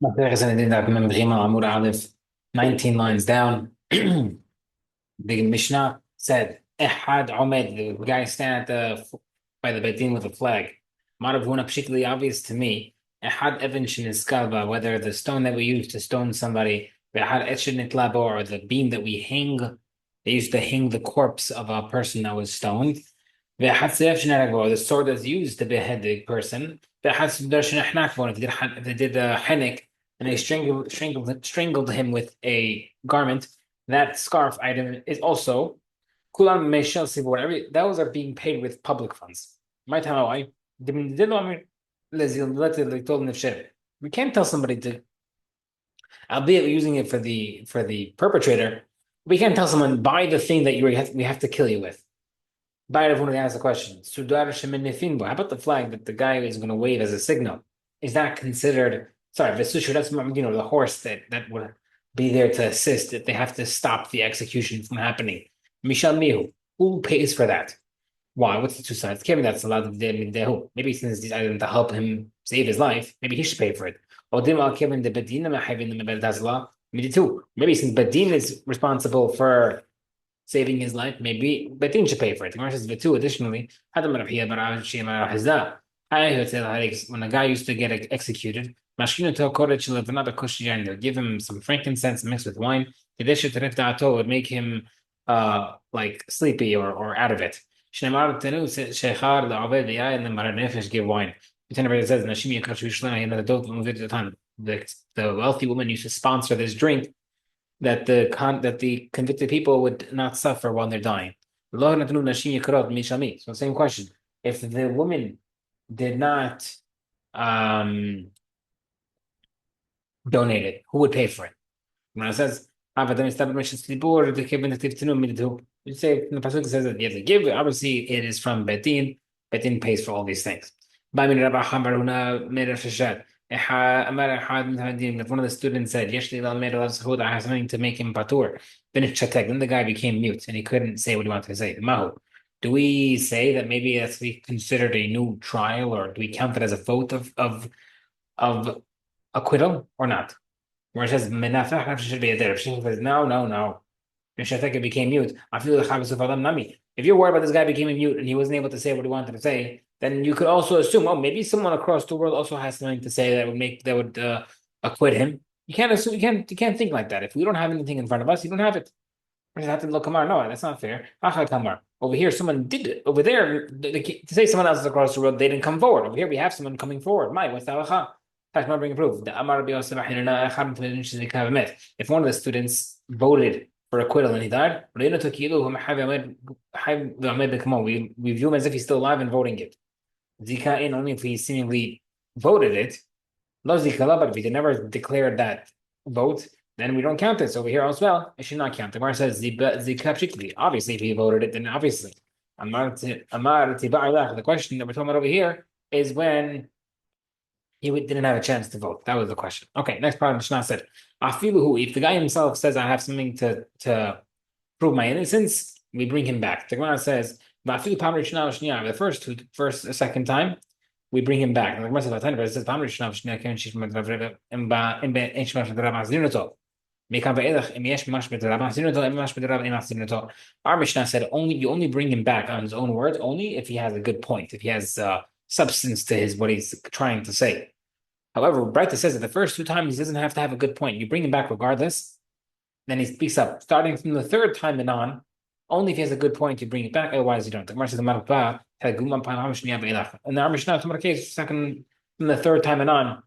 Masechet Sanhedrin Daf Mem Gimel Amud Aleph, 19 lines down. The Mishnah said, Ehad Omed, the guy stand by the Beit Din with a flag. Maravuna, particularly obvious to me, Ehad Even Sheniskal, whether the stone that we use to stone somebody, Ehad Eshed Nitlabo, or the beam that we hang, they used to hang the corpse of a person that was stoned. Ehad Seif Shenaragbo, the sword that's used to behead the person. Ehad Sudar Shenachnakbo, if they did a Henik, and they strangled him with a garment. That scarf item is also kulam meishel sibor. Those are being paid with public funds. My time away. We can't tell somebody to, albeit using it for the perpetrator. We can't tell someone buy the thing that we have to kill you with. Buy it. Everyone to ask the question. How about the flag that the guy is going to wave as a signal? Is that considered? Sorry, Vesushu, that's the horse that would be there to assist if they have to stop the execution from happening. Mishal Mihu, who pays for that? Why? What's the two sides? Kevin, that's allowed to maybe since these items to help him save his life, maybe he should pay for it. Or Kevin the Bedina maybe too. Maybe since Bedin is responsible for saving his life, maybe Bedin should pay for it. The Gemara says Vitu additionally, when a guy used to get executed, give him some frankincense mixed with wine. It would make him like sleepy or out of it. Give wine. It says the wealthy woman used to sponsor this drink that the convicted people would not suffer while they're dying. So same question. If the woman did not donate it, who would pay for it? When it says, you say the pasuk says that you have to give. Obviously, it is from Betin. Betin pays for all these things. If one of the students said, I have something to make him patur, then the guy became mute and he couldn't say what he wanted to say. Mahu. Do we say that maybe that's considered a new trial, or do we count it as a vote of acquittal or not? Where it says menafach should be there. If she says no. If became mute, I feel nami. If you're worried about this guy becoming mute and he wasn't able to say what he wanted to say, then you could also assume, oh, maybe someone across the world also has something to say that would acquit him. You can't assume. You can't think like that. If we don't have anything in front of us, you don't have it. We just have to look kamar. No, that's not fair. Kamar. Over here, someone did it. Over there, to say someone else is across the road, they didn't come forward. Over here, we have someone coming forward. My, what's the halacha? Fact, not bring proof. If one of the students voted for acquittal and he died, we view him as if he's still alive and voting it. Zika in only if he seemingly voted it. Lo zikala, but if he never declared that vote, then we don't count it. So over here as well, it should not count. The Gemara says zika particularly. Obviously, if he voted it, then obviously. The question that we're talking about over here is when he didn't have a chance to vote. That was the question. Okay, next part. Mishnah said, if the guy himself says I have something to prove my innocence, we bring him back. The Gemara says, the second time, we bring him back. And the Gemara says, our Mishnah said you only bring him back on his own word only if he has a good point, if he has substance to what he's trying to say. However, Breita says that the first two times he doesn't have to have a good point. You bring him back regardless. Then he speaks up. Starting from the third time and on, only if he has a good point, you bring it back. Otherwise, you don't. The Gemara says, in our Mishnah, case, second from the third time and on,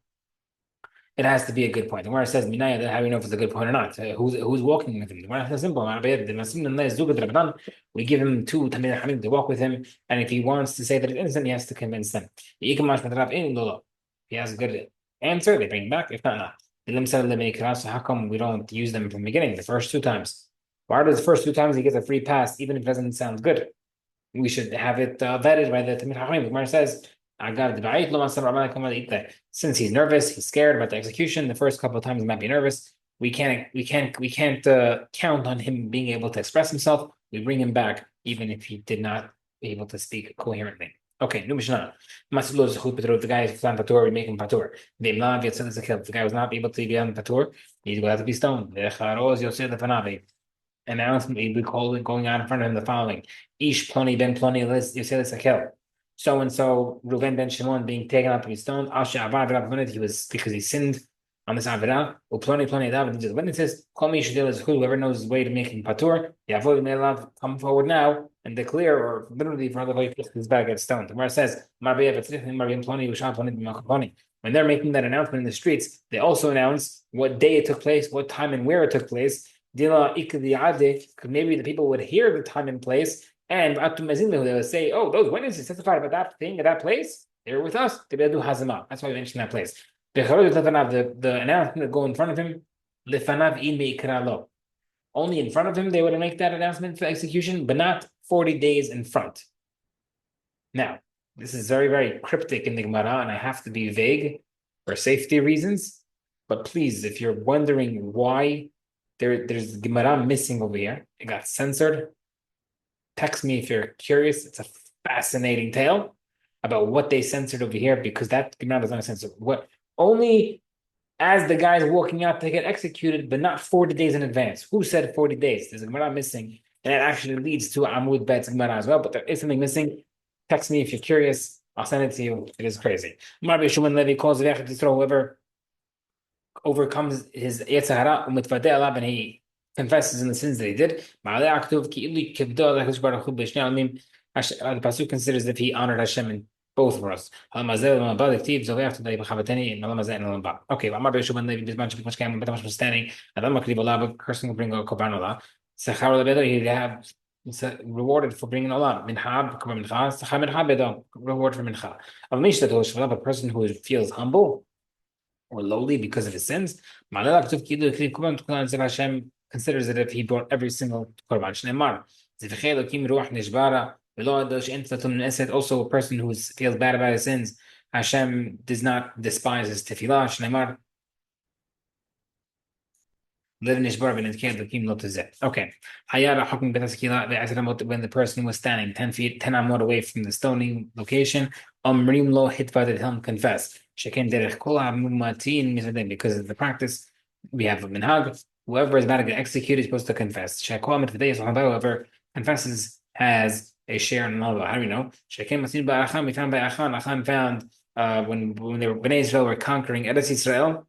it has to be a good point. The Gemara says, Minaya, how do you know if it's a good point or not? Who's walking with him? The Gemara says simple. We give him two Tamid Hamid to walk with him, and if he wants to say that it's innocent, he has to convince them. If he has a good answer, they bring him back. If not. So how come we don't use them from the beginning, the first two times? Why does the first two times he gets a free pass, even if it doesn't sound good? We should have it vetted by the Tamid Hamid. The Gemara says, since he's nervous, he's scared about the execution. The first couple of times he might be nervous. We can't count on him being able to express himself. We bring him back even if he did not be able to speak coherently. Okay, new Mishnah. Maslo zechut patur. The guy is on patur. We make him patur. Ve'imlav yatzil zekel. The guy was not able to be on patur. He's going to have to be stoned. Ve'charoz yosef lefanav. Announcement we call it going on in front of him the following: Ish Ploni ben Ploni Yosef Sakel. So and so Reuven ben Shimon being taken up to be stoned. Asher Abar V'Rav he was because he sinned on this Avirah. Uploni Ploni Adav and just witnesses. Call me Shadil is whoever knows his way to making patur. Yavod Me'elav come forward now and declare, or literally for other way his bag gets stoned. Where it says Marbi Evetzrich Marbi Ploni Usham Ploni B'Machaponi. When they're making that announcement in the streets, they also announce what day it took place, what time and where it took place. Maybe the people would hear the time and place, and they would say, "Oh, those witnesses testified about that thing at that place. They were with us. They do hazama." That's why we mentioned that place. The announcement would go in front of him. Only in front of him they would make that announcement for execution, but not 40 days in front. Now, this is very, very cryptic in the Gemara, and I have to be vague for safety reasons. But please, if you're wondering why there's Gemara missing over here, it got censored. Text me if you're curious. It's a fascinating tale about what they censored over here, because that Gemara does not censor what only as the guy's walking out to get executed, but not 40 days in advance. Who said 40 days? There's a Gemara missing, and it actually leads to Amud Bet's Gemara as well. But there is something missing. Text me if you're curious. I'll send it to you. It is crazy. Rabbi Shimon Levi calls whoever overcomes his Yetzer Hara and he confesses in the sins that he did. The pasuk considers if he honored Hashem in both worlds. Okay, standing. A person will bring a korban olah. He'd have rewarded for bringing olah. Reward for mincha. A person who feels humble or lowly because of his sins, Hashem considers it if he brought every single korban. Also, a person who feels bad about his sins, Hashem does not despise his tefillah. Okay. When the person was standing 10 feet, 10 amot away from the stoning location, lo hitva him confess. Because of the practice, we have a minhag. Whoever is about to get executed is supposed to confess. Whoever confesses has a share in Allah. How do we know? Achan found when they were Bnei Israel were conquering Eretz Israel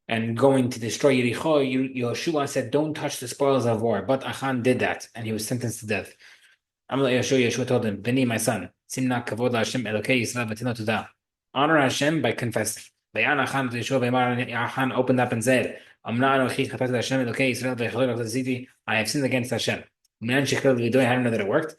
and going to destroy Yericho, Yeshua said, "Don't touch the spoils of war." But Achan did that, and he was sentenced to death. Yeshua told him, "Beni, my son, honor Hashem by confessing." Achan opened up and said, I have sinned against Hashem. I don't know that it worked.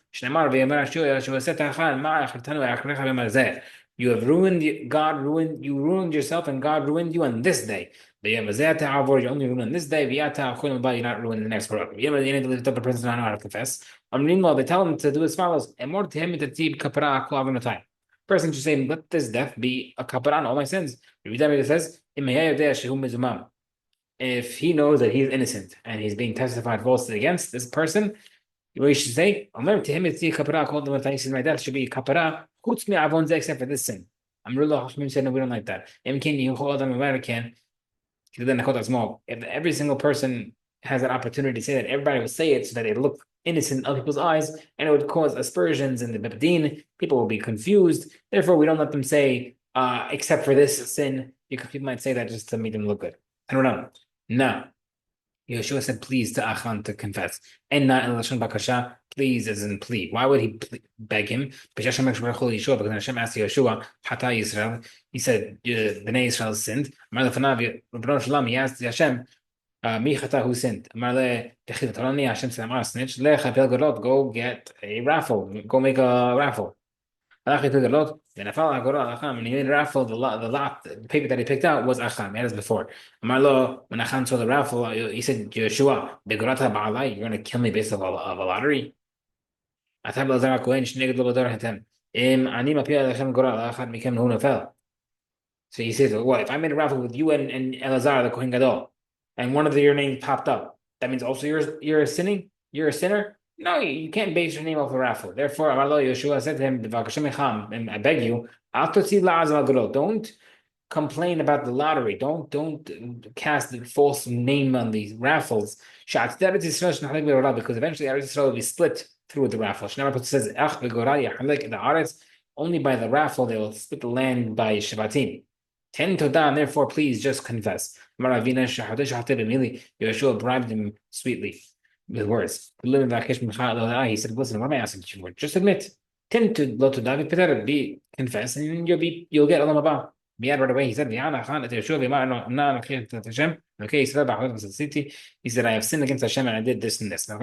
You have ruined God, you ruined yourself, and God ruined you on this day. You only ruined on this day. You're not ruined the next world. The person does not know how to confess. They tell him to do as follows. Person should say, let this death be a kapara on all my sins. It says, if he knows that he's innocent and he's being testified falsely against this person, we should say, my death should be kapara, except for this sin. Amrullah said, no, we don't like that. If every single person has an opportunity to say that, everybody will say it so that they look innocent in other people's eyes, and it would cause aspersions in the Bibdin. People will be confused. Therefore, we don't let them say, except for this sin, because people might say that just to make them look good. I don't know. No. Yeshua said, please to Achan to confess. And not in Lashon Bakasha, please as in plea. Why would he beg him? Because Hashem asked Yeshua, Hata Yisrael, he said, Bnei Israel sinned. He asked Hashem, Mi Chata who sinned? Hashem said, I'm not a snitch. Go get a raffle. Go make a raffle. When he made a raffle, the paper that he picked out was Achan. We had this before. When Achan saw the raffle, he said, Yeshua, you're going to kill me based on a lottery? So he says, what, if I made a raffle with you and Elazar, the Kohen Gadol, and one of your names popped up, that means also you're a sinner? No, you can't base your name off a raffle. Therefore, Amar lo Yeshua said to him, "V'akashem echam, I beg you, al totzi la'az al don't complain about the lottery. Don't cast the false name on these raffles. Because eventually Eretz Yisrael will be split through the raffle. It says only by the raffle they will split the land by Shvatim. Ten todah, and therefore please just confess. Yeshua bribed him sweetly with words. He said, "Listen, what am I asking you for? Just admit. Ten to lo todah, be confess, and you'll get olam haba." Miyad right away, he said, okay, he said, he said, I have sinned against Hashem and I did this and this. Now,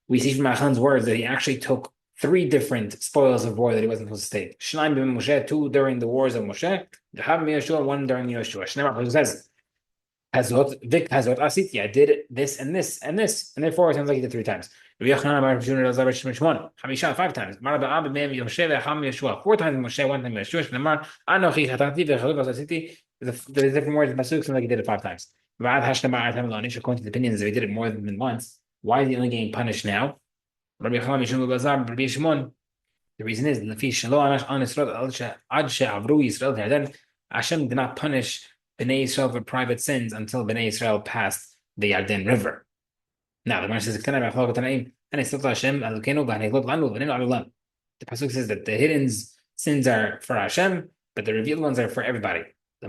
we see from Achan's words that he actually took three different spoils of war that he wasn't supposed to take. Shnaim ben Moshe, two during the wars of Moshe, one during Yeshua. Shneimar says, Hazot, Vic Hazot Asiti, I did this and this and this. And therefore, it sounds like he did three times. Five times. 4 times Moshe, one time Yeshua. The different words in the Pasuk sound like he did it 5 times. According to the opinions, if he did it more than once, why is he only getting punished now? The reason is Hashem did not punish Bnei Yisrael for private sins until Bnei Yisrael passed the Yarden River. Now the Gemara says, the pasuk says that the hidden sins are for Hashem, but the revealed ones are for everybody. How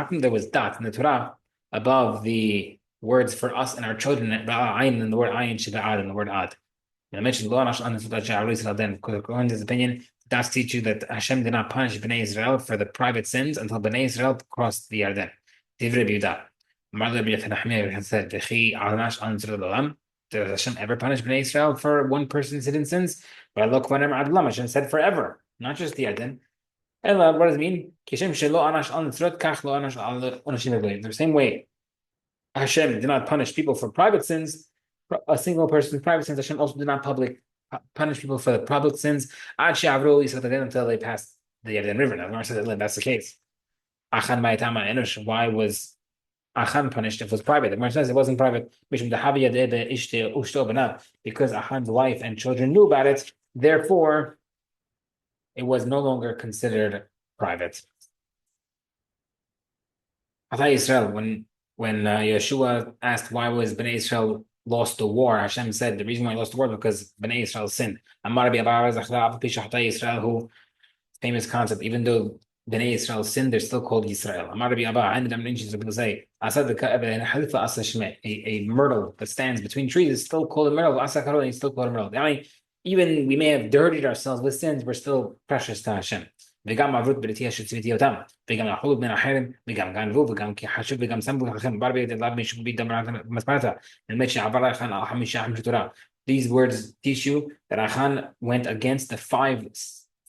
come there was dot in the Torah above the words for us and our children, and the word ayin shiba'ad and the word ad? I mentioned lo anash an then according to his opinion, that's teach you that Hashem did not punish Bnei Israel for the private sins until Bnei Israel crossed the Yarden. Divrei B'Yehuda. Does Hashem ever punish Bnei Israel for one person's hidden sins? But look, whenever Hashem said forever, not just the Yarden. Ella, what does it mean? The same way Hashem did not punish people for private sins, a single person's private sins, Hashem also did not punish people for the public sins until they passed the Yarden River. Now, the Gemara says that's the case. Why was Achan punished if it was private? The Gemara says it wasn't private because Achan's wife and children knew about it. Therefore, it was no longer considered private. Israel, when Yeshua asked why was Bnei Israel lost the war, Hashem said the reason why he lost the war because Bnei Israel sinned. Who famous concept, even though Bnei Israel sinned, they're still called Yisrael. People say a myrtle that stands between trees is still called a myrtle. It's still called a myrtle. I mean, even we may have dirtied ourselves with sins, we're still precious to Hashem. וגם עברות בריתיה שציוויתי אותם, וגם אכלו בן החרם, וגם גנבו, וגם כחשוב, וגם שמו לכם, בר בידי לאו מישהו בידם מספרתה, באמת שעבר לכם על 5 תורה. These words teach you that Achan went against the 5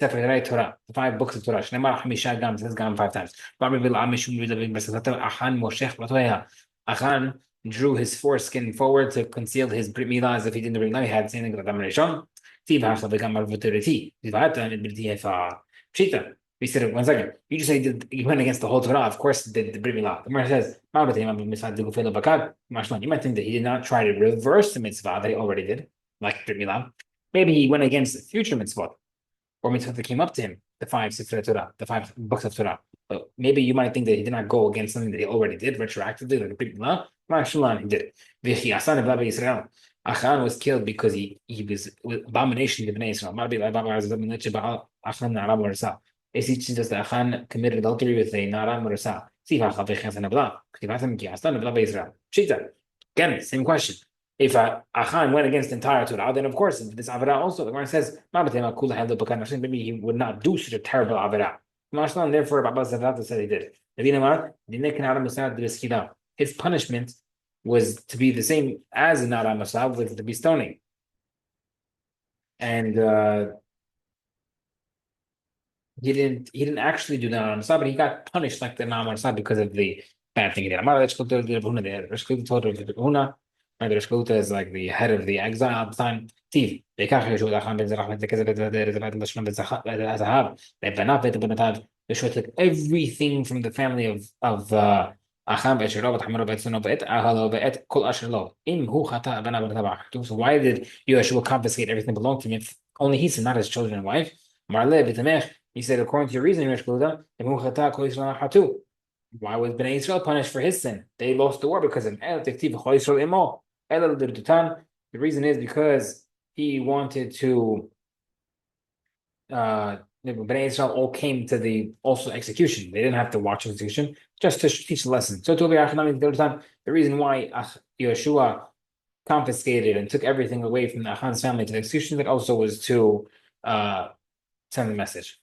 Sefer Torah, the 5 books of Torah. שנאמר 5 גם, says גם 5 times. בר בידי לאו מישהו בידם מספרתה, Achan מושך בתויה. Achan drew his foreskin forward to conceal his brit milah as if he didn't bring milah. He had saying that I'm Rishon. Tiv וגם ערבות בריתי. דיברת בריתי יפה. Pshita. We said, 1 second. You just say you went against the whole Torah. Of course, the Brit Milah. The Gemara says, you might think that he did not try to reverse the mitzvah that he already did, like Brit Milah. Maybe he went against the future mitzvah, or mitzvah that came up to him, the 5 Sifrei Torah, the 5 books of Torah. But maybe you might think that he did not go against something that he already did retroactively, like Brit Milah. He did. Achan was killed because he was abomination to Bnei Israel. It teaches us that Achan committed adultery with a Nara Marasa. Again, same question. If Achan went against the entire Torah, then of course this Avera also, the Gemara says, maybe he would not do such a terrible Avera. Therefore, Baba Zavata said he did. His punishment was to be the same as a Nara Masav, with to be stoning. And he didn't actually do Nara Masav, but he got punished like the Nara Masav because of the bad thing he did. The Rishkuta is like the head of the exile at the time. Yeshua took everything from the family of So why did Yeshua confiscate everything belonged to him if only he said, not his children and wife? He said, according to your reasoning, why was Bnei Israel punished for his sin? They lost the war because of the reason is because he wanted to Bnei Israel all came to the also execution. They didn't have to watch execution, just to teach the lesson. So the reason why Yeshua confiscated and took everything away from the Achan's family to the execution, that also was to send the message.